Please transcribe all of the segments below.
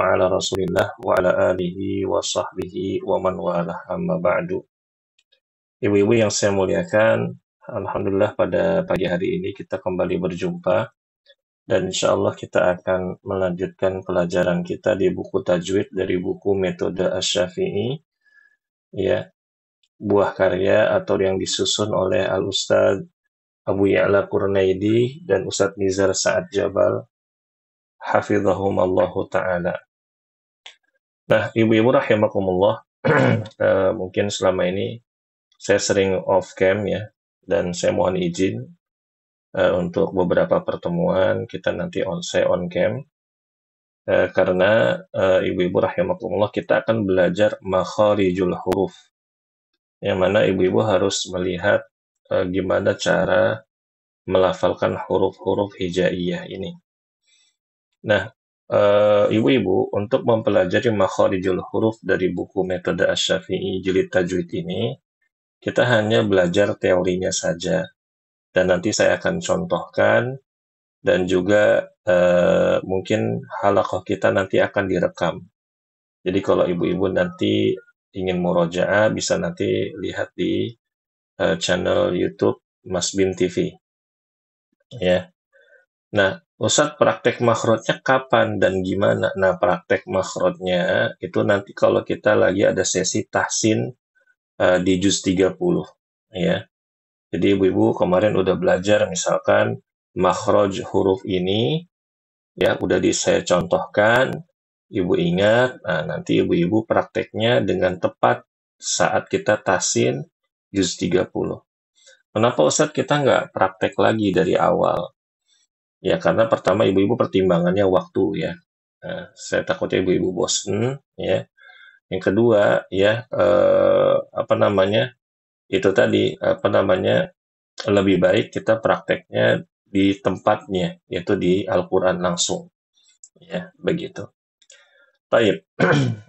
ala Rasulillah wa ala alihi wa sahbihi wa man walah amma ba'du. Ibu-ibu yang saya muliakan, Alhamdulillah pada pagi hari ini kita kembali berjumpa dan insya Allah kita akan melanjutkan pelajaran kita di buku tajwid dari buku Metode Asy-Syafi'i, ya, buah karya atau yang disusun oleh Al-Ustadz Abu Ya'la Qurnaidi dan Ustadz Nizar Sa'ad Jabal, Hafizahumallahu ta'ala. Nah, ibu-ibu rahimakumullah, mungkin selama ini saya sering off cam ya, dan saya mohon izin untuk beberapa pertemuan kita nanti saya on cam, karena ibu-ibu rahimakumullah kita akan belajar makharijul huruf, yang mana ibu-ibu harus melihat gimana cara melafalkan huruf-huruf hijaiyah ini. Nah, ibu-ibu untuk mempelajari makharijul huruf dari buku Metode Asy-Syafi'i Jilid Tajwid ini, kita hanya belajar teorinya saja. Dan nanti saya akan contohkan dan juga mungkin halaqah kita nanti akan direkam. Jadi kalau ibu-ibu nanti ingin murojaah bisa nanti lihat di channel YouTube Mas Bin TV. Ya. Nah, Ustadz praktek makhrajnya kapan dan gimana? Nah, praktek makhrajnya itu nanti kalau kita lagi ada sesi tahsin di juz 30. Ya. Jadi ibu-ibu kemarin udah belajar misalkan makhraj huruf ini, ya udah saya contohkan, ibu ingat, nah nanti ibu-ibu prakteknya dengan tepat saat kita tahsin juz 30. Kenapa Ustadz kita nggak praktek lagi dari awal? Ya karena pertama ibu-ibu pertimbangannya waktu ya. Nah, saya takutnya ibu-ibu bosen ya. Yang kedua ya itu tadi lebih baik kita prakteknya di tempatnya, yaitu di Al-Quran langsung. Ya, begitu. Baik,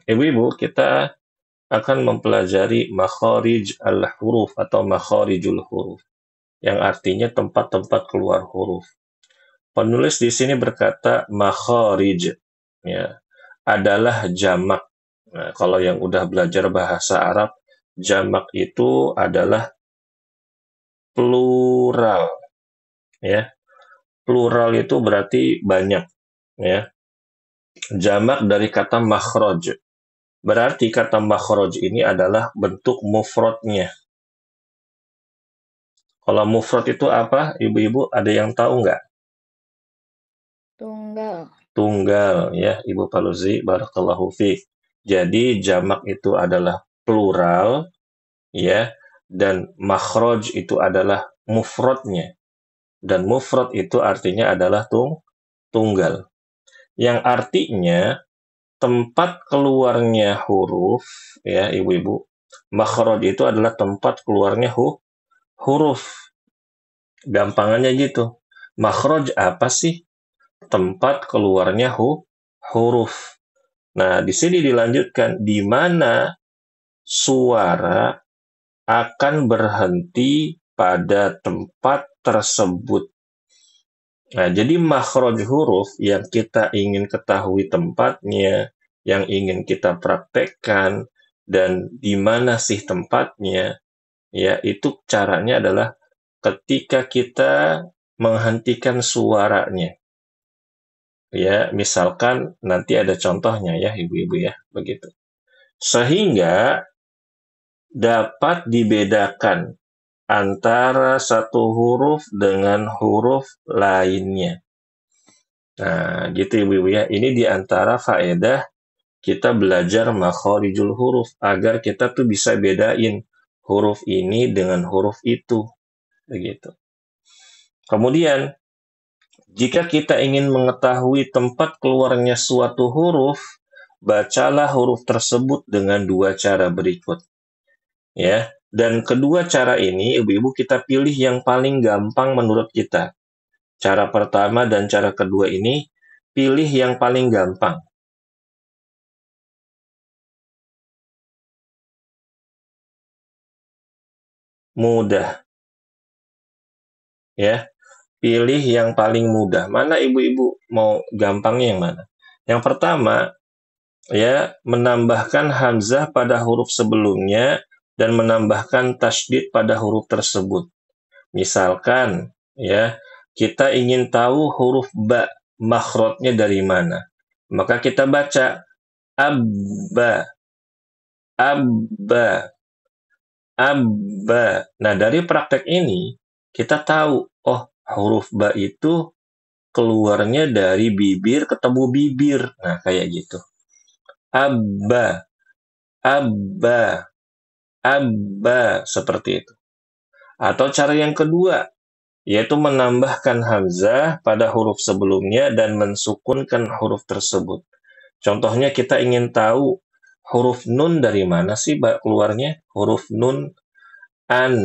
ibu-ibu, kita akan mempelajari makharij al-huruf atau makharijul huruf, yang artinya tempat-tempat keluar huruf. Penulis di sini berkata makharij, ya, adalah jamak. Nah, kalau yang udah belajar bahasa Arab, jamak itu adalah plural, ya. Plural itu berarti banyak, ya. Jamak dari kata makhraj. Berarti kata makhraj ini adalah bentuk mufradnya. Kalau mufrad itu apa? Ibu-ibu ada yang tahu nggak? Tunggal. Tunggal, ya, Ibu Faluzi, barakallahu fiik. Jadi jamak itu adalah plural, ya, dan makhraj itu adalah mufradnya. Dan mufrad itu artinya adalah tunggal. Yang artinya tempat keluarnya huruf, ya ibu-ibu, makhraj itu adalah tempat keluarnya huruf. Gampangannya gitu. Makhraj apa sih? Tempat keluarnya huruf. Nah, di sini dilanjutkan di mana suara akan berhenti pada tempat tersebut. Nah, jadi makhraj huruf yang kita ingin ketahui tempatnya, yang ingin kita praktekkan, dan di mana sih tempatnya, ya itu caranya adalah ketika kita menghentikan suaranya. Ya, misalkan nanti ada contohnya ya ibu-ibu ya, begitu. Sehingga dapat dibedakan antara satu huruf dengan huruf lainnya. Nah, gitu ibu-ibu ya. Ini diantara faedah kita belajar makharijul huruf agar kita tuh bisa bedain huruf ini dengan huruf itu, begitu. Kemudian, jika kita ingin mengetahui tempat keluarnya suatu huruf, bacalah huruf tersebut dengan dua cara berikut. Ya, dan kedua cara ini ibu-ibu kita pilih yang paling gampang menurut kita. Cara pertama dan cara kedua ini pilih yang paling gampang. Mudah. Ya, pilih yang paling mudah. Mana ibu-ibu mau gampangnya yang mana? Yang pertama, ya, menambahkan hamzah pada huruf sebelumnya dan menambahkan tasydid pada huruf tersebut. Misalkan, ya, kita ingin tahu huruf ba, makhrajnya dari mana. Maka kita baca abba, abba, abba. Nah, dari praktek ini kita tahu, oh, huruf ba itu keluarnya dari bibir ketemu bibir. Nah, kayak gitu. Abba, abba, abba, seperti itu. Atau cara yang kedua, yaitu menambahkan hamzah pada huruf sebelumnya dan mensukunkan huruf tersebut. Contohnya kita ingin tahu huruf nun dari mana sih keluarnya? Huruf nun, an,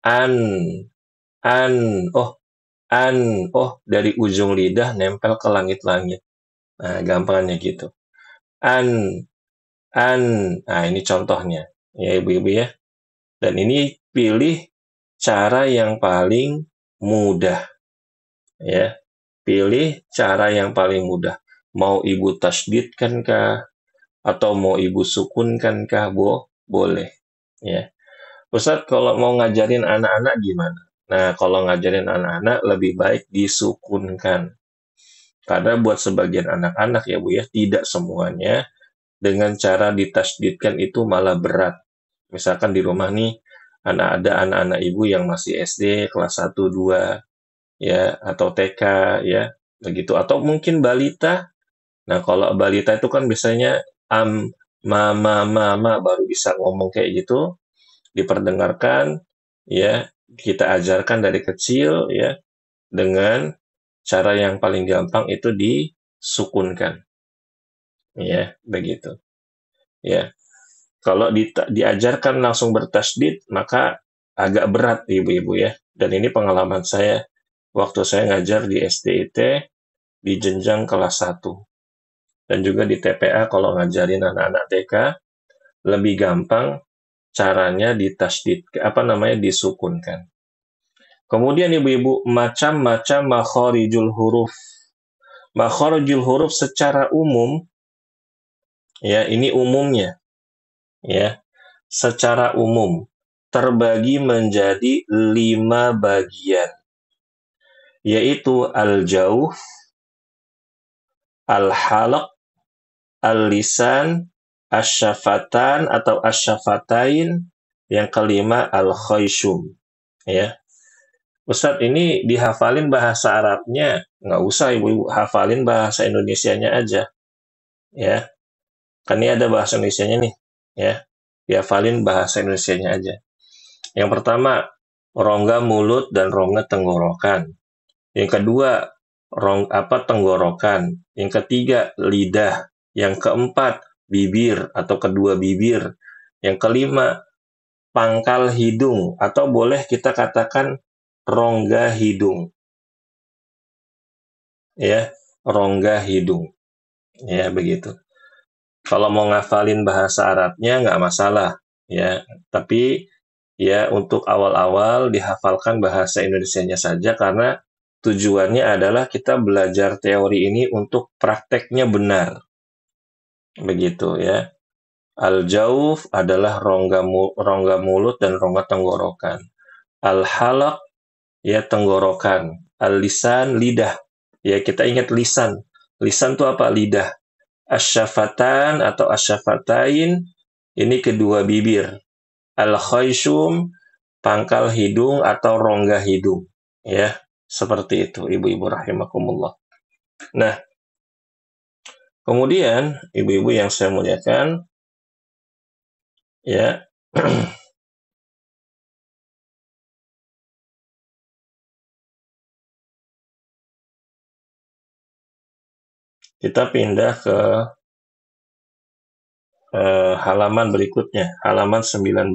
an, an, an, dari ujung lidah nempel ke langit-langit. Nah, gampangnya gitu. An, an. Nah, ini contohnya. Ya, ibu-ibu ya. Dan ini pilih cara yang paling mudah. Ya, pilih cara yang paling mudah. Mau ibu tasydidkan kah? Atau mau ibu sukunkan kah? Boleh. Ya. Ustadz, kalau mau ngajarin anak-anak gimana? Nah, kalau ngajarin anak-anak lebih baik disukunkan. Karena buat sebagian anak-anak ya Bu ya, tidak semuanya dengan cara ditasydidkan itu malah berat. Misalkan di rumah nih, ada anak-anak ibu yang masih SD kelas 1, 2, ya, atau TK, ya, begitu. Atau mungkin balita. Nah, kalau balita itu kan biasanya mama baru bisa ngomong kayak gitu, diperdengarkan, ya, kita ajarkan dari kecil, ya, dengan cara yang paling gampang itu disukunkan, ya, begitu. Ya, kalau diajarkan langsung bertasydid, maka agak berat ibu-ibu ya. Dan ini pengalaman saya waktu saya ngajar di SDIT di jenjang kelas 1. Dan juga di TPA kalau ngajarin anak-anak TK, lebih gampang caranya disukunkan. Kemudian ibu-ibu, macam-macam makharijul huruf. Makharijul huruf secara umum, ya, ini umumnya, ya, secara umum terbagi menjadi 5 bagian, yaitu al-jawf, al-halaq, al-lisan, asyafatan atau asyafatain, yang kelima al-khayshum. Ya, Ustadz, ini dihafalin bahasa Arabnya, nggak usah ibu-ibu, hafalin bahasa Indonesianya aja. Ya, kan ini ada bahasa Indonesianya nih. Ya, dihafalin bahasa Indonesianya aja. Yang pertama, rongga mulut dan rongga tenggorokan. Yang kedua, tenggorokan. Yang ketiga, lidah. Yang keempat, bibir atau kedua bibir. Yang kelima, pangkal hidung atau boleh kita katakan rongga hidung. Ya, rongga hidung. Ya, begitu. Kalau mau ngafalin bahasa Arabnya nggak masalah, ya. Tapi ya untuk awal-awal dihafalkan bahasa Indonesianya saja karena tujuannya adalah kita belajar teori ini untuk prakteknya benar. Begitu ya. Al-jauf adalah rongga mulut dan rongga tenggorokan. Al-halaq ya tenggorokan. Al-lisan lidah. Ya kita ingat lisan. Lisan itu apa? Lidah. Asyafatan atau asyafatain ini kedua bibir. Al-khayshum pangkal hidung atau rongga hidung. Ya, seperti itu ibu-ibu rahimakumullah. Nah, kemudian ibu-ibu yang saya muliakan, ya, kita pindah ke halaman berikutnya, halaman 19.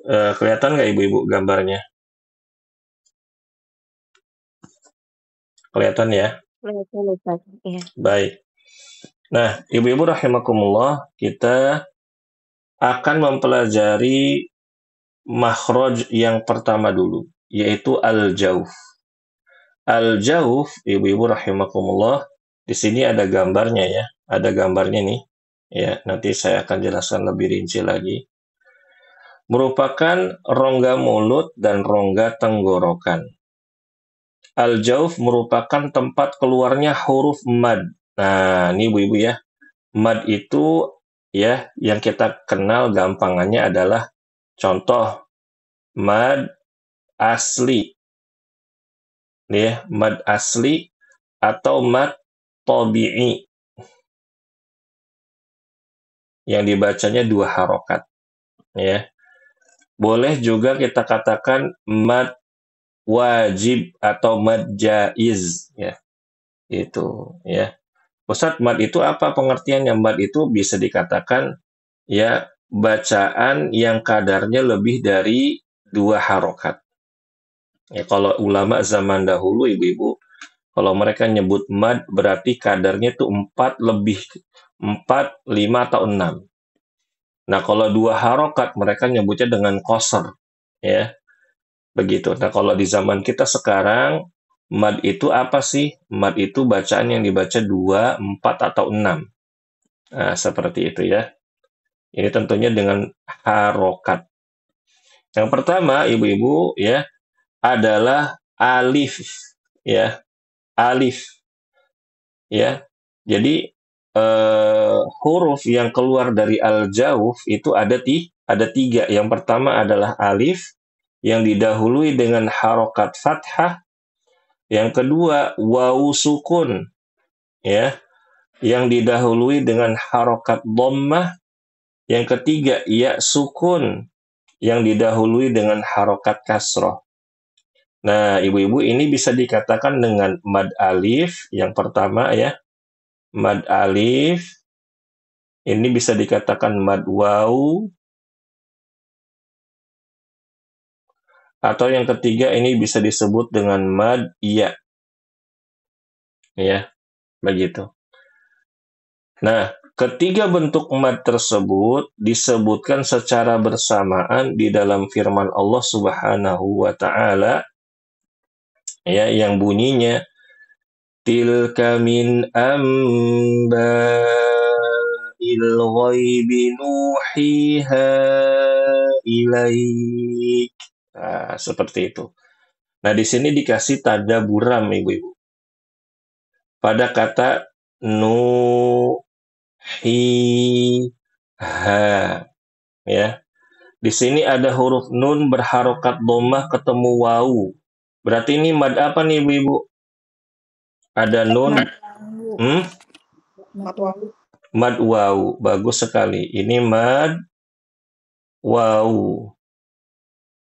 Kelihatan nggak ibu-ibu gambarnya? Kelihatan ya? Kelihatan. Iya. Baik. Nah, ibu-ibu rahimakumullah, kita akan mempelajari makhraj yang pertama dulu, yaitu al-jauf. Al-jauf, ibu-ibu rahimakumullah, di sini ada gambarnya ya, ada gambarnya nih. Ya, nanti saya akan jelaskan lebih rinci lagi. Merupakan rongga mulut dan rongga tenggorokan. Al-jauf merupakan tempat keluarnya huruf mad. Nah, ini ibu-ibu ya. Mad itu ya yang kita kenal gampangannya adalah contoh mad asli. Ya, mad asli atau mad tabi'i yang dibacanya 2 harokat ya. Boleh juga kita katakan mad wajib atau mad jaiz ya. Itu ya. Ustadz, mad itu apa pengertiannya? Mad itu bisa dikatakan ya bacaan yang kadarnya lebih dari 2 harokat. Ya, kalau ulama zaman dahulu ibu-ibu, kalau mereka nyebut mad berarti kadarnya itu 4 lebih 4, 5 atau 6. Nah, kalau 2 harokat mereka nyebutnya dengan qasr ya. Begitu. Nah, kalau di zaman kita sekarang mad itu apa sih? Mad itu bacaan yang dibaca 2, 4 atau 6. Nah, seperti itu ya. Ini tentunya dengan harokat. Yang pertama, ibu-ibu ya, adalah alif ya. Alif ya. Jadi huruf yang keluar dari al-jauf itu ada 3. Yang pertama adalah alif yang didahului dengan harokat fathah. Yang kedua wawu sukun ya, yang didahului dengan harokat dhammah. Yang ketiga ya sukun yang didahului dengan harokat kasroh. Nah, ibu-ibu ini bisa dikatakan dengan mad alif yang pertama ya. Mad alif ini bisa dikatakan mad wawu, atau yang ketiga ini bisa disebut dengan mad ya. Ya, begitu. Nah, ketiga bentuk mad tersebut disebutkan secara bersamaan di dalam firman Allah Subhanahu wa taala ya, yang bunyinya tilka min amba'il ghaibi nuhiha ilaik. Nah, seperti itu. Nah, di sini dikasih tanda buram ibu-ibu pada kata nuhiha ya. Di sini ada huruf nun berharokat dhammah ketemu wawu. Berarti ini mad apa nih ibu-ibu? Ada nun. Mad wawu. Bagus sekali. Ini mad wawu.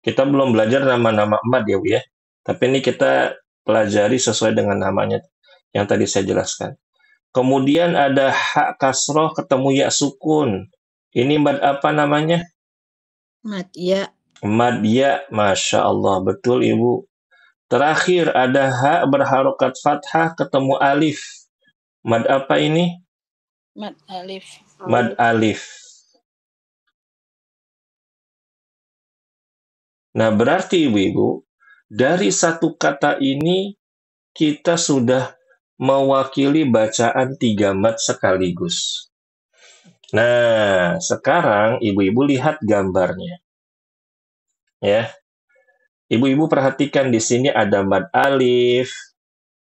Kita belum belajar nama-nama mad ya Bu ya. Tapi ini kita pelajari sesuai dengan namanya yang tadi saya jelaskan. Kemudian ada hak kasroh ketemu ya sukun. Ini mad apa namanya? Mad ya. Mad ya. Masya Allah. Betul Ibu. Terakhir ada hak berharokat fathah ketemu alif. Mad apa ini? Mad alif. Mad alif. Nah, berarti ibu-ibu, dari satu kata ini kita sudah mewakili bacaan 3 mad sekaligus. Nah, sekarang ibu-ibu lihat gambarnya. Ya. Ibu-ibu perhatikan di sini ada mad alif,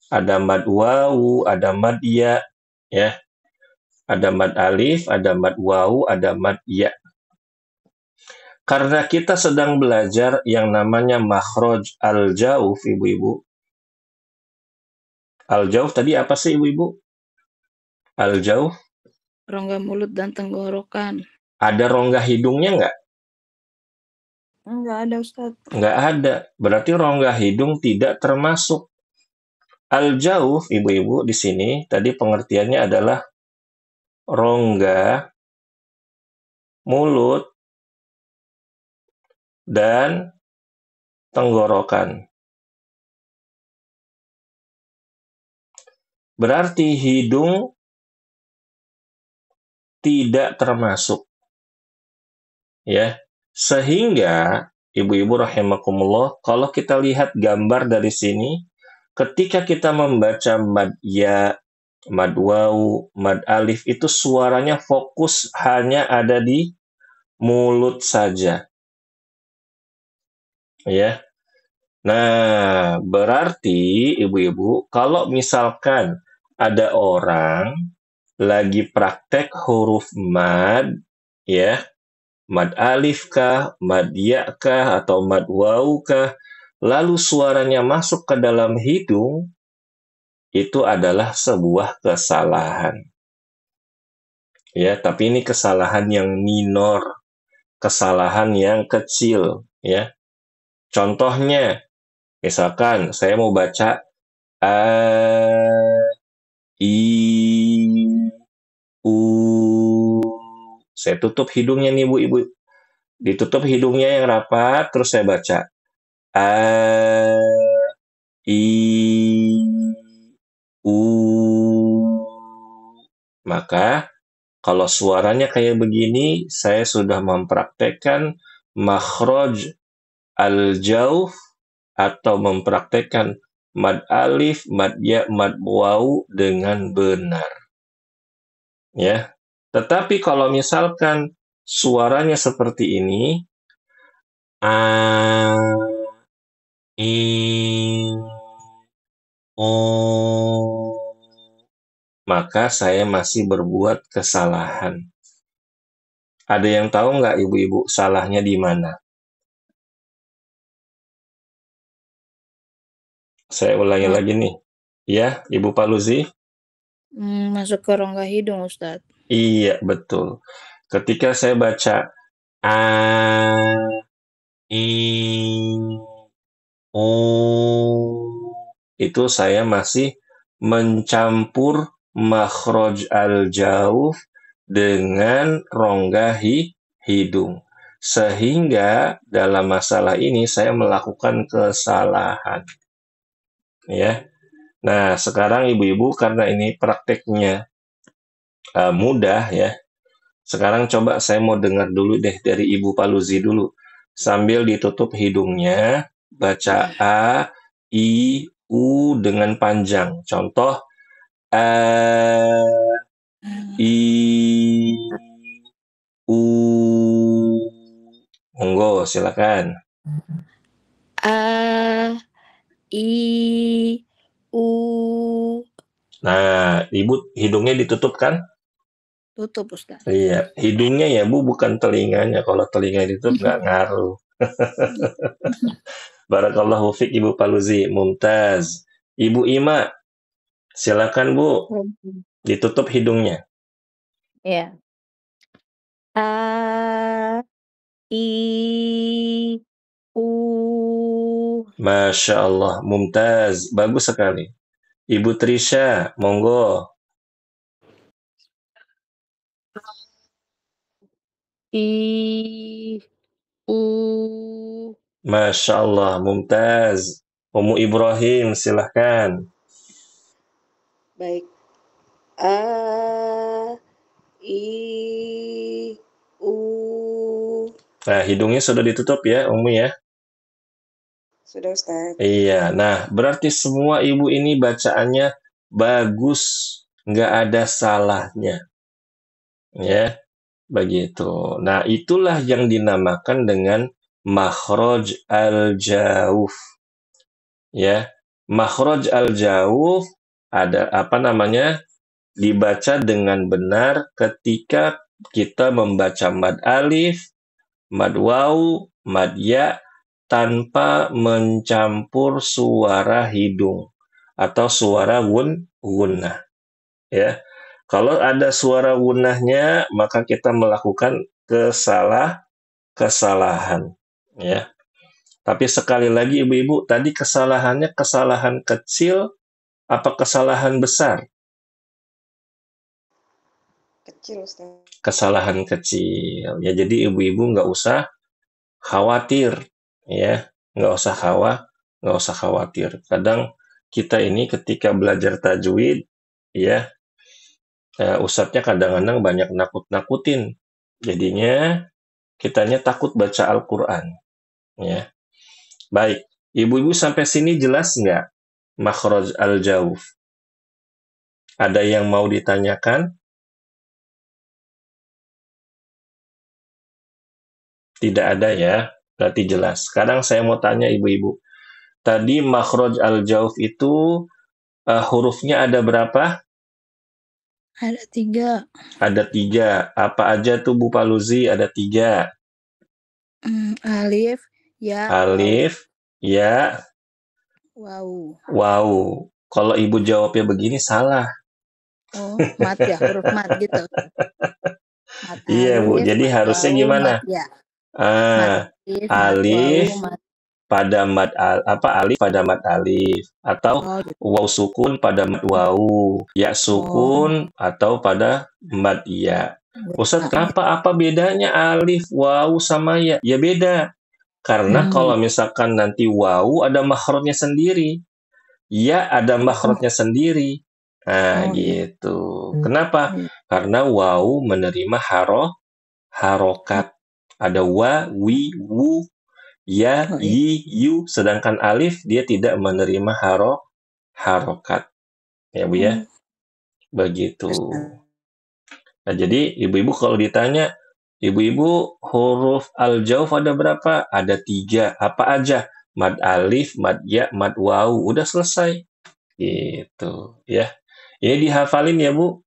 ada mad wawu, ada mad ya, ya. Ada mad alif, ada mad wawu, ada mad ya. Karena kita sedang belajar yang namanya makhraj al-jauf, ibu-ibu. Al-jauf tadi apa sih, ibu-ibu? Al-jauf? Rongga mulut dan tenggorokan. Ada rongga hidungnya nggak? Enggak ada, Ustaz. Nggak ada. Berarti rongga hidung tidak termasuk. Al-jauf, ibu-ibu, di sini tadi pengertiannya adalah rongga mulut dan tenggorokan. Berarti hidung tidak termasuk. Ya. Sehingga ibu-ibu rahimakumullah, kalau kita lihat gambar dari sini, ketika kita membaca mad ya, mad waw, mad alif, itu suaranya fokus hanya ada di mulut saja. Ya. Nah, berarti ibu-ibu, kalau misalkan ada orang lagi praktek huruf mad, ya, mad alif kah, mad ya kah, atau mad waw kah, lalu suaranya masuk ke dalam hidung, itu adalah sebuah kesalahan. Ya, tapi ini kesalahan yang minor, kesalahan yang kecil, ya. Contohnya, misalkan saya mau baca a, i, u, saya tutup hidungnya nih Bu, Ibu. Ditutup hidungnya yang rapat, terus saya baca a, i, u. Maka kalau suaranya kayak begini, saya sudah mempraktekkan makhraj al-jauf atau mempraktekkan mad alif, mad ya, mad waw dengan benar. Ya. Tetapi kalau misalkan suaranya seperti ini, a, i, o, maka saya masih berbuat kesalahan. Ada yang tahu nggak ibu-ibu salahnya di mana? Saya ulangi lagi nih. Ya, Ibu Paluzi? Masuk ke rongga hidung, Ustadz. Iya, betul. Ketika saya baca a, i, o, itu saya masih mencampur makhraj al-jauf dengan rongga hidung. Sehingga dalam masalah ini saya melakukan kesalahan. Ya. Nah, sekarang ibu-ibu karena ini prakteknya mudah ya. Sekarang coba saya mau dengar dulu deh dari Ibu Paluzi dulu. Sambil ditutup hidungnya, baca A, I, U dengan panjang. Contoh A, I, U. Monggo, silakan. A, I, U. Nah, Ibu hidungnya ditutup kan? Tutup, Ustadz. Iya, hidungnya ya Bu, bukan telinganya. Kalau telinga ditutup nggak ngaruh. Barakallahu fiq Ibu Paluzi, mumtaz. Ibu Ima, silakan Bu, ditutup hidungnya. Ya. A, I, U. Masya Allah, mumtaz, bagus sekali. Ibu Trisha, monggo. I, U. Masya Allah, mumtaz. Umu Ibrahim, silahkan. Baik. A, I, U. Nah, hidungnya sudah ditutup ya, Umu ya. Sudah, Ustaz. Iya, nah berarti semua ibu ini bacaannya bagus, nggak ada salahnya. Ya, begitu. Nah, itulah yang dinamakan dengan makhraj al-jauf. Ya, makhraj al-jauf ada apa namanya? Dibaca dengan benar ketika kita membaca mad alif, mad waw, mad ya tanpa mencampur suara hidung atau suara gunnah. Ya. Kalau ada suara gunnahnya, maka kita melakukan kesalahan. Ya. Tapi sekali lagi ibu-ibu, tadi kesalahannya kesalahan kecil apa kesalahan besar? Kecil, Ustaz. Kesalahan kecil. Ya, jadi ibu-ibu nggak usah khawatir. Ya, nggak usah khawatir. Kadang kita ini ketika belajar tajwid, ya, ustadznya kadang-kadang banyak nakut-nakutin. Jadinya kitanya takut baca Al-Quran. Ya. Baik, ibu-ibu sampai sini jelas nggak makhraj al-jauf? Ada yang mau ditanyakan? Tidak ada ya, berarti jelas. Sekarang saya mau tanya ibu-ibu. Tadi makhraj al-jauf itu hurufnya ada berapa? Ada 3. Ada 3. Apa aja tuh Bu Paluzi? Ada 3. Alif, ya, Alif, ya, waw. wow. Kalau ibu jawabnya begini salah. Oh, mat ya, huruf mat gitu. Mat Iya Bu, alif, jadi mat harusnya waw, gimana? mat ya. Mat Alif waw, mat. pada mat alif pada mat alif, atau Oh, gitu. waw sukun pada mat waw, ya sukun atau pada mat ya. Ustadz, apa bedanya alif, waw sama ya? Ya beda. Karena kalau misalkan nanti waw ada makhrajnya sendiri, ya ada makhrajnya sendiri. Nah, gitu. Kenapa? Karena waw menerima harokat. Ada wa, wi, wu, ya, yi, yu. Sedangkan alif dia tidak menerima harokat. Ya Bu ya? Begitu. Nah, jadi ibu-ibu kalau ditanya, ibu-ibu huruf al-jauf ada berapa? Ada 3. Apa aja? Mad alif, mad ya, mad waw. Udah selesai. Gitu ya. Ini dihafalin ya Bu.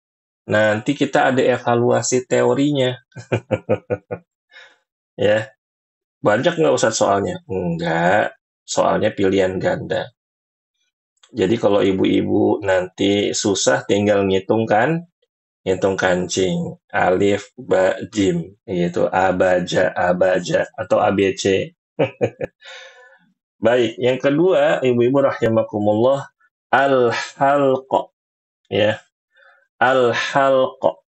Nanti kita ada evaluasi teorinya. Ya. Banyak nggak Ustadz soalnya? Enggak. Soalnya pilihan ganda. Jadi kalau ibu-ibu nanti susah tinggal ngitung kan? Ngitung kancing. Alif, ba, jim. Gitu. Abaja, atau ABC. Baik. Yang kedua, ibu-ibu rahimakumullah, al-halqa. Ya. Al-halqa.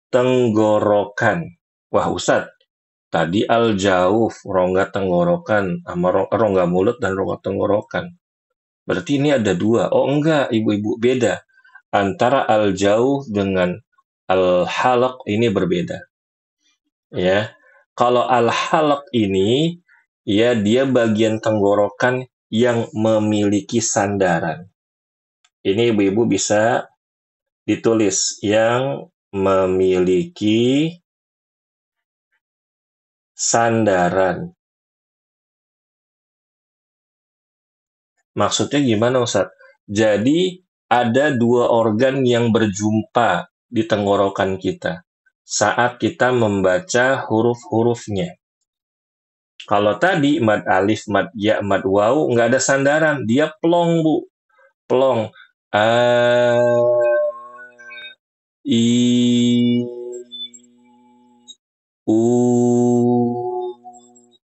Tenggorokan. Wah Ustadz, tadi al-jauf, rongga tenggorokan, sama rongga mulut dan rongga tenggorokan. Berarti ini ada 2. Oh enggak, ibu-ibu, beda. Antara al-jauf dengan al-halaq ini berbeda. Ya. Kalau al-halaq ini, ya dia bagian tenggorokan yang memiliki sandaran. Ini ibu-ibu bisa ditulis yang memiliki sandaran. Maksudnya gimana Ustadz? Jadi ada 2 organ yang berjumpa di tenggorokan kita saat kita membaca huruf-hurufnya. Kalau tadi mad alif, mad ya, mad waw nggak ada sandaran, dia plong Bu, plong. A, I, U,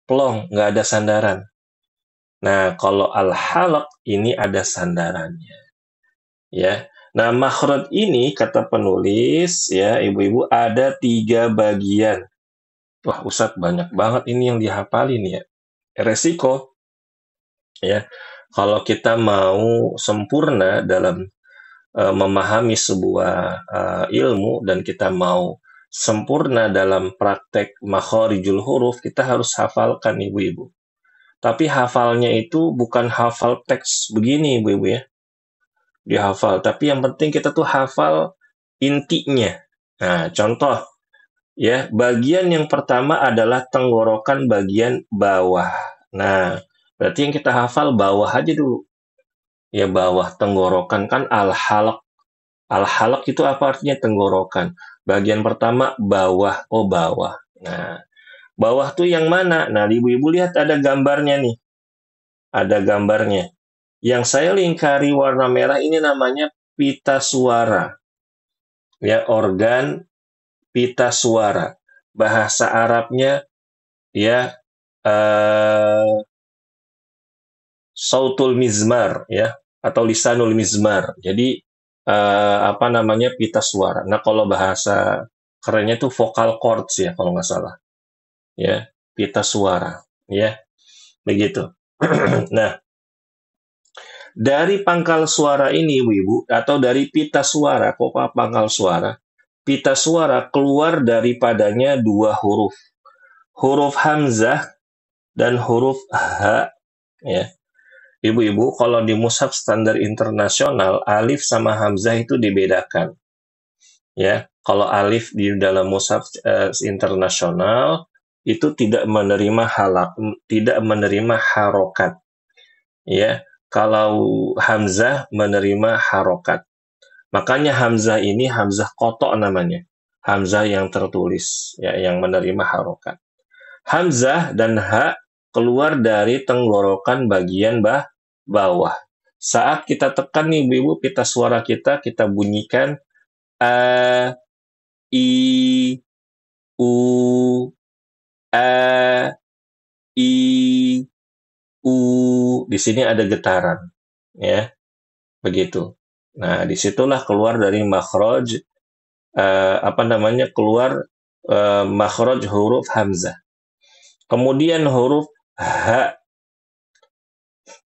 plong, nggak ada sandaran. Nah, kalau al-halaq ini ada sandarannya. Ya. Nah, makhraj ini kata penulis ya, ibu-ibu ada 3 bagian. Wah, Ustadz banyak banget ini yang dihafalin ya. Resiko ya. Kalau kita mau sempurna dalam memahami sebuah ilmu dan kita mau sempurna dalam praktek makharijul huruf, kita harus hafalkan ibu-ibu. Tapi hafalnya itu bukan hafal teks begini, ibu-ibu ya. Dihafal. Tapi yang penting kita tuh hafal intinya. Nah, contoh. Ya, bagian yang pertama adalah tenggorokan bagian bawah. Nah, berarti yang kita hafal bawah aja dulu. Ya, bawah tenggorokan kan al-halaq. Al-halaq itu apa artinya tenggorokan? Bagian pertama bawah. Oh, bawah. Nah, bawah tuh yang mana? Nah, ibu-ibu lihat ada gambarnya nih. Ada gambarnya. Yang saya lingkari warna merah ini namanya pita suara. Ya, organ pita suara. Bahasa Arabnya ya sautul mizmar ya, atau lisanul mizmar. Jadi apa namanya, pita suara. Nah, kalau bahasa kerennya tuh vocal cords ya kalau nggak salah. Ya, pita suara ya. Begitu. Nah, dari pangkal suara ini Ibu, atau dari pita suara, kok pangkal suara? Pita suara keluar daripadanya 2 huruf. Huruf hamzah dan huruf H, ya. Ibu-ibu, kalau di mushaf standar internasional, alif sama hamzah itu dibedakan. Ya, kalau alif di dalam mushaf internasional itu tidak menerima harokat. Ya, kalau hamzah menerima harokat. Makanya hamzah ini hamzah kotok namanya. Hamzah yang tertulis, ya, yang menerima harokat. Hamzah dan ha keluar dari tenggorokan bagian bawah. Saat kita tekan nih ibu-ibu, pita suara kita bunyikan a, i, u, a, i, u. Di sini ada getaran, ya, begitu. Nah, disitulah keluar dari makhraj, keluar makhraj huruf hamzah. Kemudian huruf H.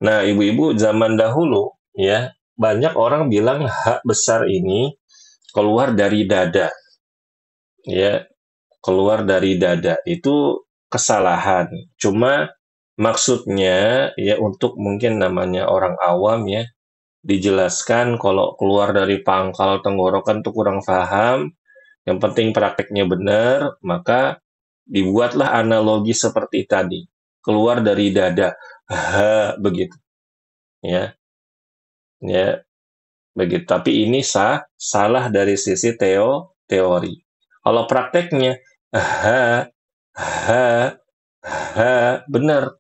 Nah, ibu-ibu zaman dahulu, ya, banyak orang bilang H besar ini keluar dari dada. Ya, keluar dari dada. Itu kesalahan. Cuma maksudnya, ya, untuk mungkin namanya orang awam, ya, dijelaskan kalau keluar dari pangkal tenggorokan itu kurang paham. Yang penting prakteknya benar, maka dibuatlah analogi seperti tadi. Keluar dari dada. Begitu. Ya. Ya, begitu. Tapi ini salah dari sisi teori. Kalau prakteknya benar.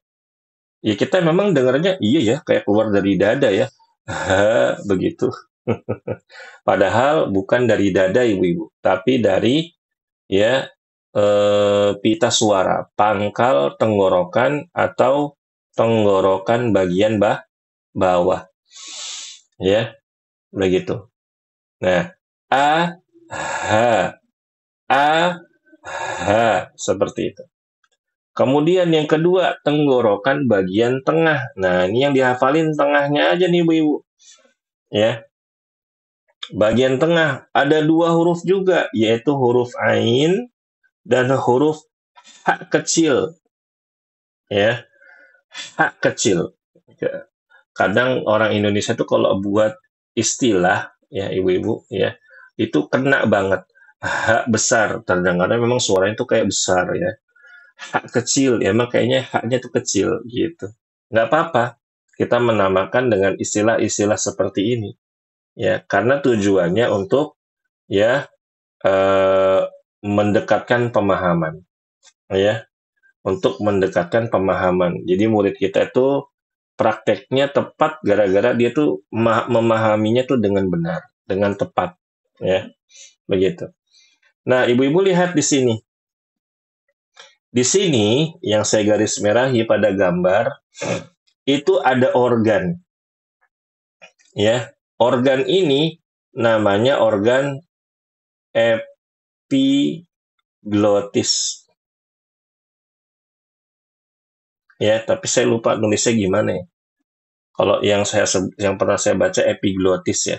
Ya kita memang dengarnya iya ya, kayak keluar dari dada ya. Begitu. Padahal bukan dari dada ibu-ibu, tapi dari, ya, pita suara, pangkal tenggorokan atau tenggorokan bagian bawah. Ya, begitu. Nah, seperti itu. Kemudian yang kedua, tenggorokan bagian tengah. Nah, ini yang dihafalin tengahnya aja nih ibu-ibu. Ya. Bagian tengah ada 2 huruf juga, yaitu huruf ain dan huruf ha kecil. Ya. Ha kecil. Kadang orang Indonesia tuh kalau buat istilah, ya ibu-ibu, ya, itu kena banget. Ha besar, terdengarnya memang suaranya tuh kayak besar, ya. Ha kecil, ya emang kayaknya haknya tuh kecil, gitu. Nggak apa-apa, kita menamakan dengan istilah-istilah seperti ini. Ya, karena tujuannya untuk, ya, mendekatkan pemahaman, ya, untuk mendekatkan pemahaman. Jadi murid kita itu prakteknya tepat gara-gara dia tuh memahaminya tuh dengan benar, dengan tepat, ya, begitu. Nah, ibu-ibu lihat di sini. Di sini yang saya garis merahi pada gambar itu ada organ. Ya, organ ini namanya organ epiglotis. Ya, tapi saya lupa nulisnya gimana ya. Kalau yang pernah saya baca epiglotis, ya.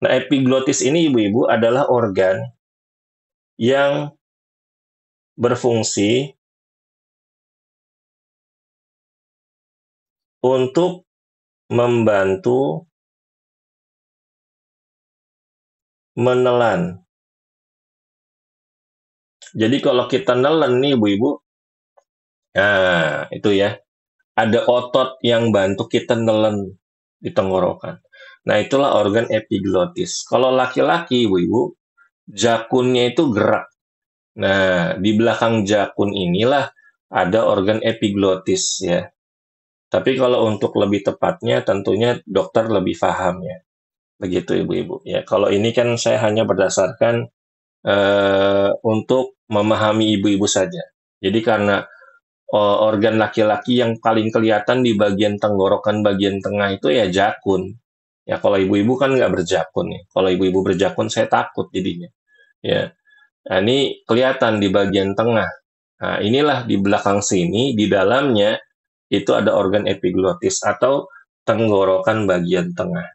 Nah, epiglotis ini ibu-ibu adalah organ yang berfungsi untuk membantu menelan. Jadi kalau kita nelen nih ibu-ibu, nah itu ya, ada otot yang bantu kita nelen di tenggorokan. Nah itulah organ epiglotis. Kalau laki-laki ibu-ibu, jakunnya itu gerak. Nah di belakang jakun inilah ada organ epiglotis, ya. Tapi kalau untuk lebih tepatnya tentunya dokter lebih paham, ya. Begitu ibu-ibu. Ya, kalau ini kan saya hanya berdasarkan untuk memahami ibu-ibu saja. Jadi karena organ laki-laki yang paling kelihatan di bagian tenggorokan bagian tengah itu ya jakun. Ya kalau ibu-ibu kan nggak berjakun ya. Kalau ibu-ibu berjakun saya takut jadinya. Ya. Nah, ini kelihatan di bagian tengah. Nah, inilah di belakang sini, di dalamnya itu ada organ epiglotis atau tenggorokan bagian tengah.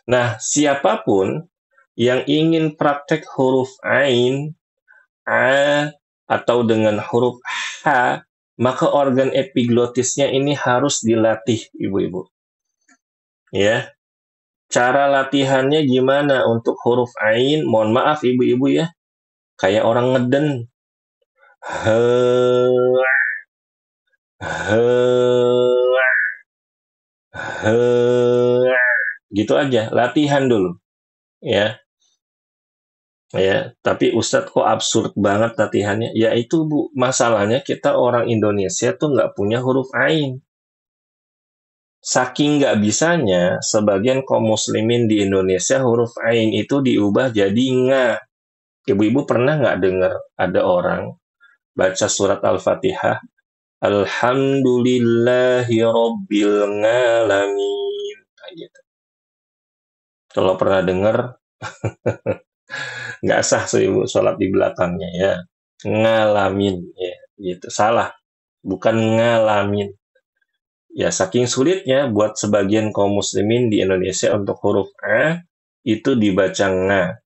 Nah, siapapun yang ingin praktek huruf ain, a, atau dengan huruf h maka organ epiglotisnya ini harus dilatih, ibu-ibu. Ya, cara latihannya gimana untuk huruf ain? Mohon maaf ibu-ibu ya, kayak orang ngeden. Gitu aja, latihan dulu. Ya, tapi Ustadz kok absurd banget latihannya? Ya itu Bu, masalahnya kita orang Indonesia tuh nggak punya huruf ain. Saking nggak bisanya, sebagian kaum muslimin di Indonesia huruf ain itu diubah jadi nga. Ibu-ibu pernah nggak dengar ada orang baca surat Al-Fatihah, Alhamdulillahi Rabbil Alamin. Kayak gitu. Kalau pernah dengar, nggak sah ibu sholat di belakangnya ya. Ngalamin, ya gitu. Salah, bukan ngalamin. Ya, saking sulitnya buat sebagian kaum muslimin di Indonesia untuk huruf A itu dibaca nga.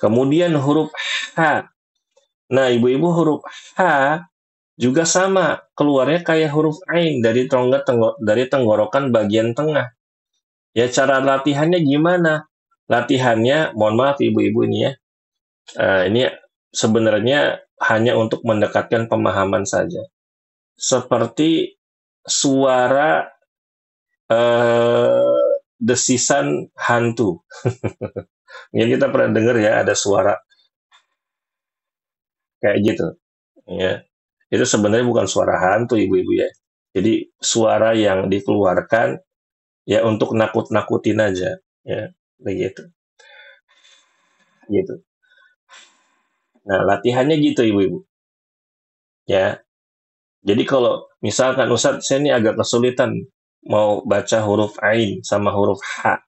Kemudian huruf H. Nah, ibu-ibu huruf H juga sama, keluarnya kayak huruf ain dari tenggorokan bagian tengah. Ya, cara latihannya gimana? Latihannya, mohon maaf ibu-ibu ini ya. Ini sebenarnya hanya untuk mendekatkan pemahaman saja. Seperti suara desisan hantu. Ya, kita pernah dengar ya ada suara kayak gitu. Ya, itu sebenarnya bukan suara hantu ibu-ibu ya. Jadi suara yang dikeluarkan ya untuk nakut-nakutin aja, ya begitu. Gitu. Nah, latihannya gitu ibu-ibu. Ya. Jadi kalau misalkan Ustadz saya ini agak kesulitan mau baca huruf ain sama huruf H.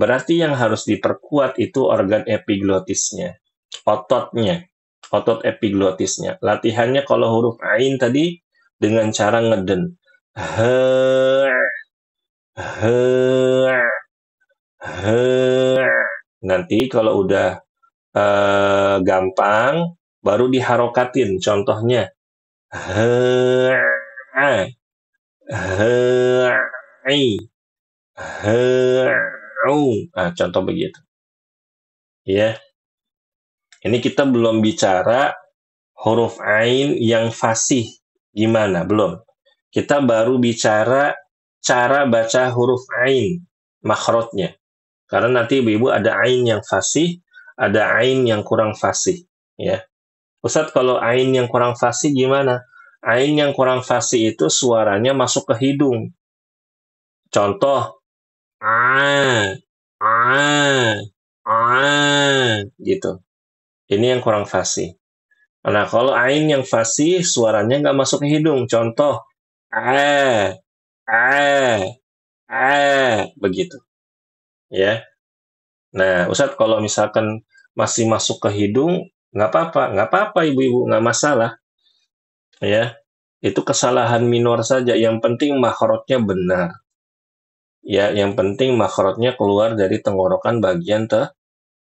Berarti yang harus diperkuat itu organ epiglotisnya, ototnya, otot epiglotisnya. Latihannya kalau huruf ain tadi dengan cara ngeden. Nanti kalau udah gampang, baru diharokatin. Contohnya, contoh begitu. Ya, ini kita belum bicara huruf ain yang fasih. Gimana? Belum. Kita baru bicara cara baca huruf ain, makhrajnya. Karena nanti ibu-ibu ada ain yang fasih, ada ain yang kurang fasih. Ya, Ustadz kalau ain yang kurang fasih gimana? Ain yang kurang fasih itu suaranya masuk ke hidung. Contoh, gitu. Ini yang kurang fasih. Nah, kalau ain yang fasih, suaranya nggak masuk ke hidung. Contoh, begitu. Ya. Nah, Ustadz kalau misalkan masih masuk ke hidung, nggak apa-apa ibu-ibu, nggak masalah. Ya, itu kesalahan minor saja. Yang penting makhrajnya benar. Ya, yang penting makhrajnya keluar dari tenggorokan bagian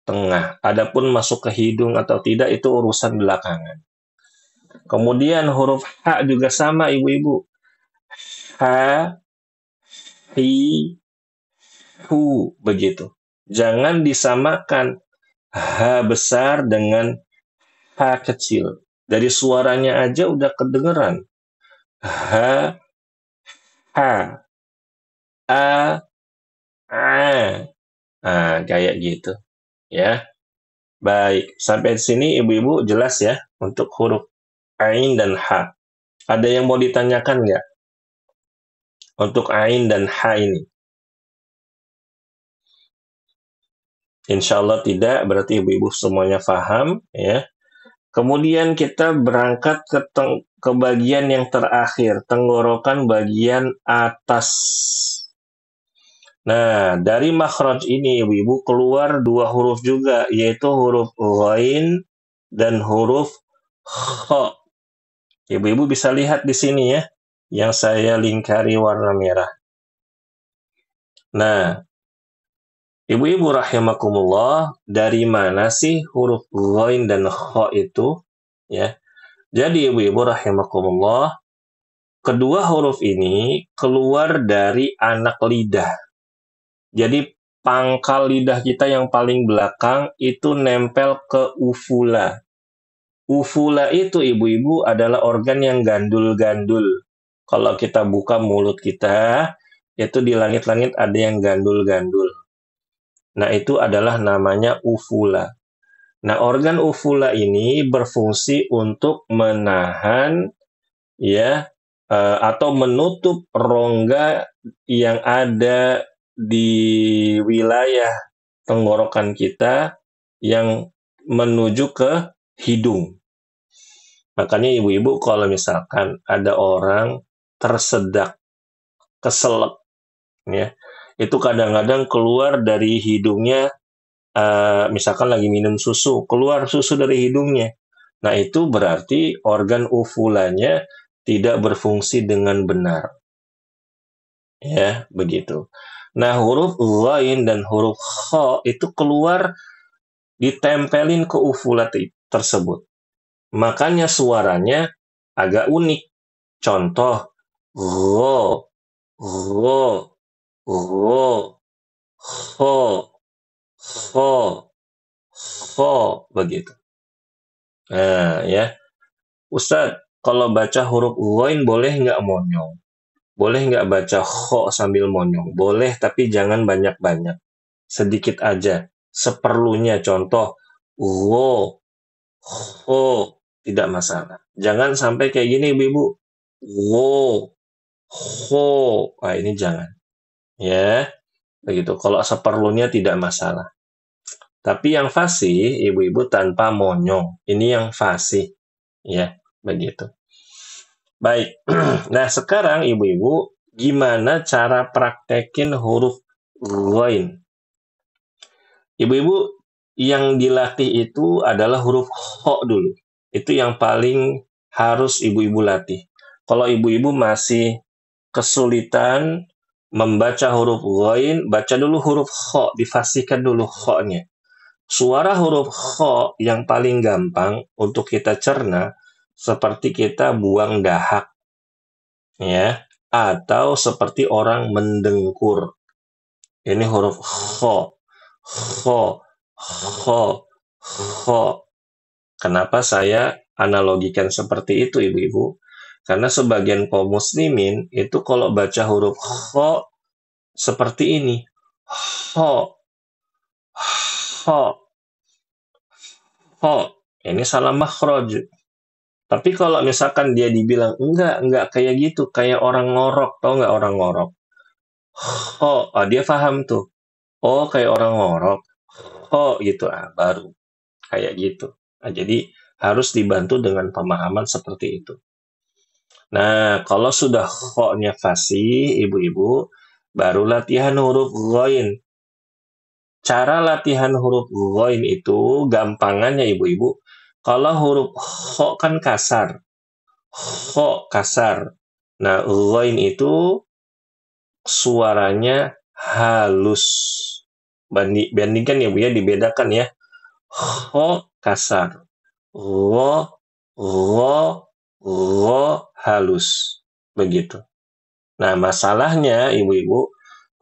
tengah. Adapun masuk ke hidung atau tidak itu urusan belakangan. Kemudian huruf H juga sama ibu-ibu. H, hi, hu, begitu. Jangan disamakan H besar dengan H kecil. Dari suaranya aja udah kedengeran. H, H, A, kayak gitu. Ya. Baik, sampai sini ibu-ibu jelas ya untuk huruf ain dan H. Ada yang mau ditanyakan nggak untuk ain dan H ini? Insya Allah tidak, berarti ibu-ibu semuanya paham ya. Kemudian kita berangkat ke bagian yang terakhir, tenggorokan bagian atas. Nah, dari makhraj ini ibu-ibu keluar dua huruf juga, yaitu huruf ghain dan huruf kha. Ibu-ibu bisa lihat di sini ya, yang saya lingkari warna merah. Nah, ibu-ibu rahimakumullah, dari mana sih huruf ghain dan kha itu? Ya. Jadi ibu-ibu rahimakumullah, kedua huruf ini keluar dari anak lidah. Jadi pangkal lidah kita yang paling belakang itu nempel ke uvula. Uvula itu, ibu-ibu, adalah organ yang gandul-gandul. Kalau kita buka mulut kita, itu di langit-langit ada yang gandul-gandul. Nah, itu adalah namanya uvula. Nah, organ uvula ini berfungsi untuk menahan atau menutup rongga yang ada di wilayah tenggorokan kita yang menuju ke hidung. Makanya ibu-ibu kalau misalkan ada orang tersedak, keselak, ya, itu kadang-kadang keluar dari hidungnya, misalkan lagi minum susu, keluar susu dari hidungnya. Nah, itu berarti organ uvulanya tidak berfungsi dengan benar. Ya, begitu. Nah, huruf ghain dan huruf kha itu keluar ditempelin ke uvula tersebut. Makanya suaranya agak unik. Contoh, gho, gho, gho, kho, kho, kho, begitu. Nah, ya. Ustadz, kalau baca huruf ghain boleh nggak monyong? Boleh nggak baca kho sambil monyong? Boleh, tapi jangan banyak-banyak. Sedikit aja, seperlunya. Contoh, gho, kho, tidak masalah. Jangan sampai kayak gini, ibu-ibu. Gho, kho. Nah, ini jangan. Ya, begitu. Kalau seperlunya tidak masalah. Tapi yang fasih, ibu-ibu, tanpa monyong. Ini yang fasih. Ya, begitu. Baik. Nah, sekarang ibu-ibu, gimana cara praktekin huruf ghain? Ibu-ibu, yang dilatih itu adalah huruf kho dulu. Itu yang paling harus ibu-ibu latih. Kalau ibu-ibu masih kesulitan membaca huruf ghain, baca dulu huruf kho, difasihkan dulu kho-nya. Suara huruf kho yang paling gampang untuk kita cerna seperti kita buang dahak, ya, atau seperti orang mendengkur. Ini huruf kho, kho, kho, kho. Kenapa saya analogikan seperti itu, ibu-ibu? Karena sebagian kaum muslimin itu kalau baca huruf kho seperti ini. Kho, kho, kho. Ini salah makhraj. Tapi kalau misalkan dia dibilang, enggak kayak gitu, kayak orang ngorok, tau nggak orang ngorok? Kho, dia paham tuh. Oh, kayak orang ngorok. Oh, gitu. Baru kayak gitu. Nah, jadi harus dibantu dengan pemahaman seperti itu. Nah, kalau sudah kho-nya fasih, ibu-ibu, baru latihan huruf ghain. Cara latihan huruf ghain itu gampangannya, ibu-ibu. Kalau huruf kho kan kasar. Kho kasar. Nah, ghain itu suaranya halus. Bandingkan ya, Bu, ya, dibedakan ya. Kho kasar. Gho halus. Begitu. Nah, masalahnya ibu-ibu,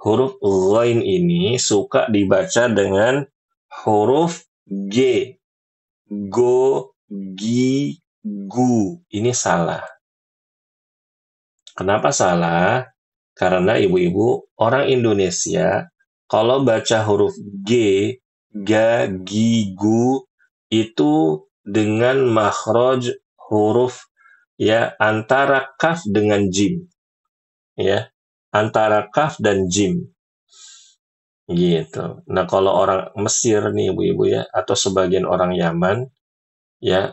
huruf ghain ini suka dibaca dengan huruf G. Go, gi, gu. Ini salah. Kenapa salah? Karena ibu-ibu, orang Indonesia kalau baca huruf G, ga, gi, gu, itu dengan makhraj huruf antara kaf dengan jim. Ya, antara kaf dan jim. Gitu. Nah, kalau orang Mesir nih ibu-ibu ya, atau sebagian orang Yaman, ya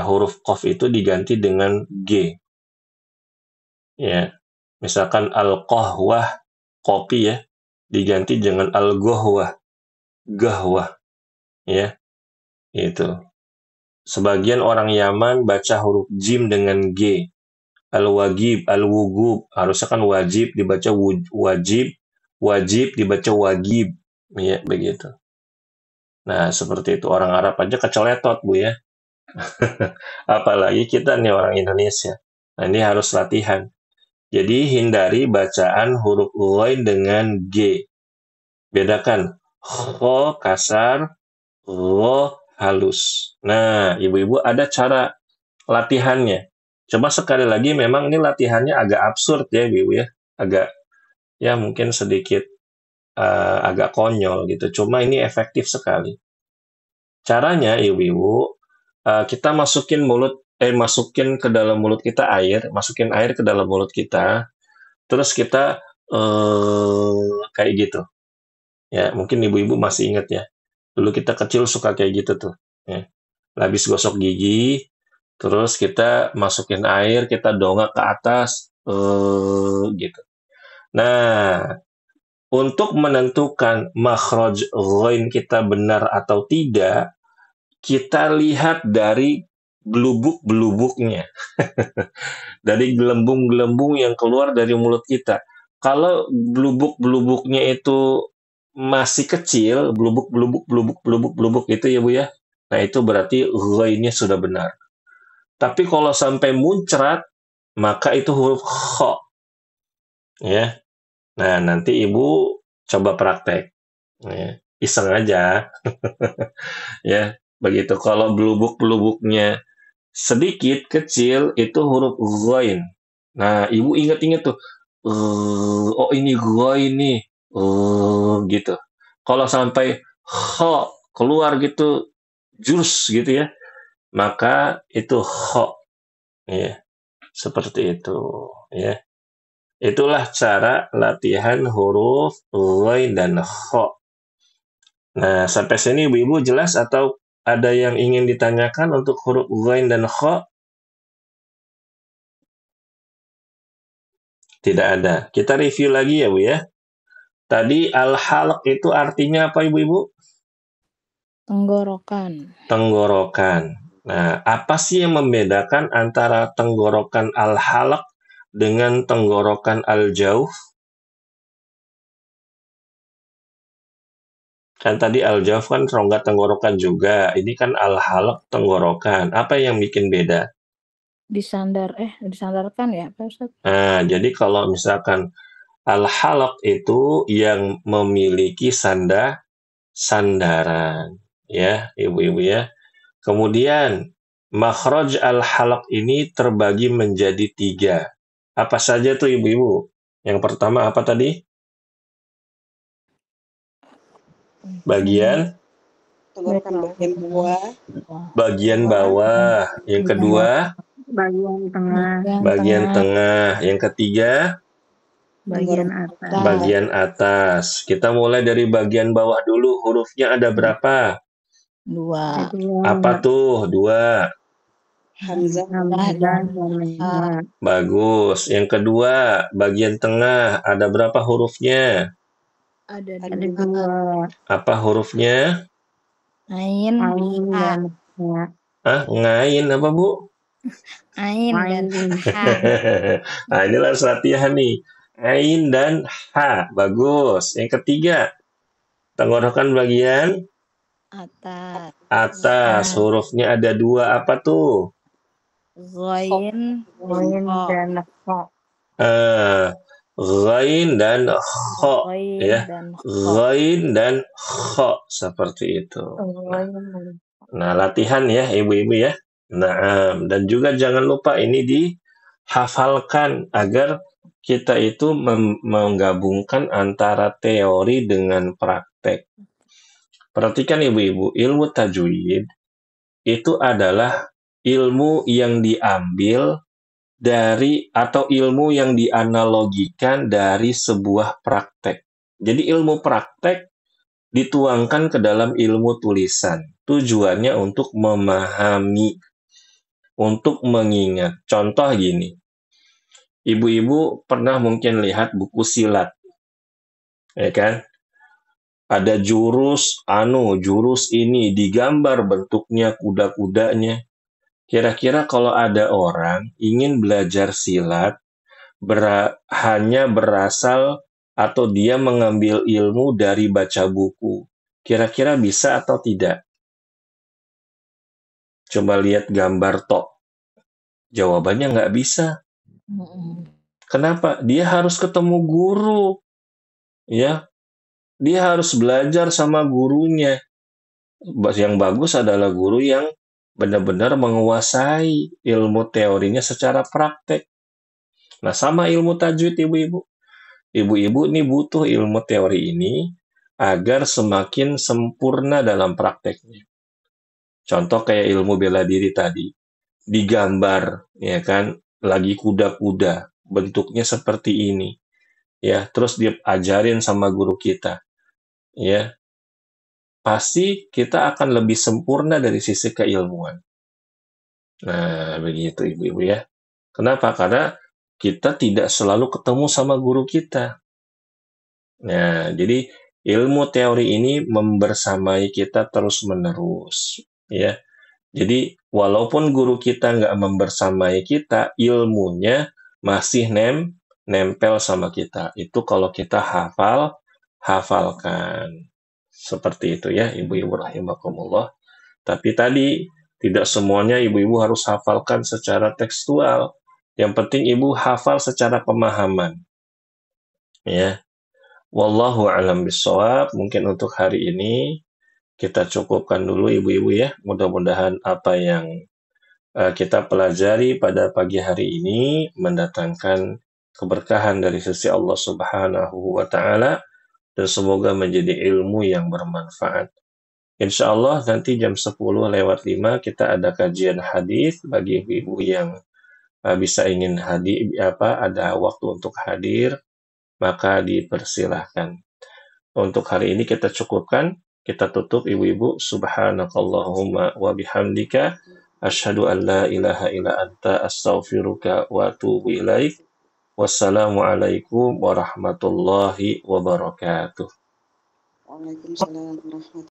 huruf qaf itu diganti dengan G. Ya, misalkan al-qahwah, kopi ya, diganti dengan al-ghahwah, gahwah. Ya, itu. Sebagian orang Yaman baca huruf jim dengan G. Al-wagib, al-wugub, harusnya kan wajib dibaca wajib, wajib dibaca wagib. Ya, begitu. Nah, seperti itu. Orang Arab aja keceletot, Bu, ya. Apalagi kita nih orang Indonesia. Nah, ini harus latihan. Jadi hindari bacaan huruf ghain dengan G. Bedakan kho kasar, gho halus. Nah, ibu-ibu ada cara latihannya. Coba sekali lagi, memang ini latihannya agak absurd ya, ibu ya. Agak, ya mungkin sedikit agak konyol gitu. Cuma ini efektif sekali. Caranya, ibu-ibu, kita masukin ke dalam mulut kita masukin air ke dalam mulut kita, terus kita kayak gitu. Ya, mungkin ibu-ibu masih ingat ya. Dulu kita kecil suka kayak gitu tuh. Ya. Habis gosok gigi, terus kita masukin air, kita dongak ke atas, gitu. Nah, untuk menentukan makhraj ghain kita benar atau tidak, kita lihat dari belubuk-belubuknya. Dari gelembung-gelembung yang keluar dari mulut kita. Kalau belubuk-belubuknya itu masih kecil, belubuk itu ya Bu ya. Nah, itu berarti ghainnya sudah benar. Tapi kalau sampai muncrat, maka itu huruf kho. Ya. Nah, nanti Ibu coba praktek. Ya. Iseng aja. Ya, begitu. Kalau belubuk-belubuknya sedikit, kecil, itu huruf ghain. Nah, Ibu ingat-ingat tuh. Oh, ini ghain nih. Gitu. Kalau sampai kho keluar gitu, jus gitu ya, maka itu kho. Ya, seperti itu. Ya. Itulah cara latihan huruf ghain dan kho. Nah, sampai sini ibu-ibu jelas atau ada yang ingin ditanyakan untuk huruf ghain dan kho? Tidak ada. Kita review lagi ya, Bu ya. Tadi al-halq itu artinya apa, ibu-ibu? Tenggorokan. Tenggorokan. Nah, apa sih yang membedakan antara tenggorokan al-halq dengan tenggorokan al-jawf? Kan tadi al-jawf kan rongga tenggorokan juga. Ini kan al-halq tenggorokan. Apa yang bikin beda? Disandarkan ya, Pak Ustaz? Nah, jadi kalau misalkan al-halq itu yang memiliki sandaran. Ya, ibu-ibu ya. Kemudian, makhraj al-halq ini terbagi menjadi 3. Apa saja tuh ibu-ibu? Yang pertama apa tadi? Bagian Tenggorokan bagian bawah. bagian bawah. Yang kedua, Bagian tengah, bagian tengah. Yang ketiga, bagian atas. bagian atas. Kita mulai dari bagian bawah dulu. Hurufnya ada berapa? 2. Apa tuh? 2. Hamzah. Bagus. Yang kedua, bagian tengah. Ada berapa hurufnya? Ada 2. Apa hurufnya? Ain, dan Ngain apa, Bu? Ain dan ha. Nah, inilah latihan nih. Ain dan ha. Bagus. Yang ketiga, tenggorokan bagian Atas. atas. Hurufnya ada 2. Apa tuh? Ghain dan kho. Ghain dan kho. Ya. dan kho. Ghain dan kho. Seperti itu. Nah, latihan ya, ibu-ibu ya. Nah, dan juga jangan lupa ini dihafalkan agar kita itu menggabungkan antara teori dengan praktek. Perhatikan ibu-ibu, ilmu tajwid itu adalah ilmu yang diambil dari atau ilmu yang dianalogikan dari sebuah praktek. Jadi ilmu praktek dituangkan ke dalam ilmu tulisan. Tujuannya untuk memahami, untuk mengingat. Contoh gini, ibu-ibu pernah mungkin lihat buku silat, ya kan? Ada jurus ini digambar bentuknya kuda-kudanya. Kira-kira kalau ada orang ingin belajar silat, hanya berasal atau dia mengambil ilmu dari baca buku, kira-kira bisa atau tidak? Coba lihat gambar tok. Jawabannya nggak bisa. Kenapa? Dia harus ketemu guru, ya. Dia harus belajar sama gurunya. Yang bagus adalah guru yang benar-benar menguasai ilmu teorinya secara praktek. Nah, sama ilmu tajwid, ibu-ibu. Ibu-ibu ini butuh ilmu teori ini agar semakin sempurna dalam prakteknya. Contoh kayak ilmu bela diri tadi. Digambar, ya kan, lagi kuda-kuda, bentuknya seperti ini. Ya, terus diajarin sama guru kita. Ya, pasti kita akan lebih sempurna dari sisi keilmuan. Nah, begitu ibu-ibu ya. Kenapa? Karena kita tidak selalu ketemu sama guru kita. Nah, jadi ilmu teori ini membersamai kita terus-menerus. Ya, jadi walaupun guru kita nggak membersamai kita, ilmunya masih nempel sama kita. Itu kalau kita hafalkan. Seperti itu ya, ibu-ibu rahimakumullah. Tapi tadi, tidak semuanya ibu-ibu harus hafalkan secara tekstual. Yang penting ibu hafal secara pemahaman. Ya. Wallahu a'lam bishawab. Mungkin untuk hari ini kita cukupkan dulu ibu-ibu ya. Mudah-mudahan apa yang kita pelajari pada pagi hari ini mendatangkan keberkahan dari sisi Allah Subhanahu wa taala dan semoga menjadi ilmu yang bermanfaat. Insya Allah nanti jam 10:05 kita ada kajian hadis bagi ibu-ibu yang bisa ingin ada waktu untuk hadir, maka dipersilahkan. Untuk hari ini kita cukupkan, kita tutup ibu-ibu. Subhanakallahumma wa bihamdika asyhadu an la ilaha illa anta astaghfiruka wa atubu ilaik. Wassalamualaikum warahmatullahi wabarakatuh. Waalaikumsalam warahmatullahi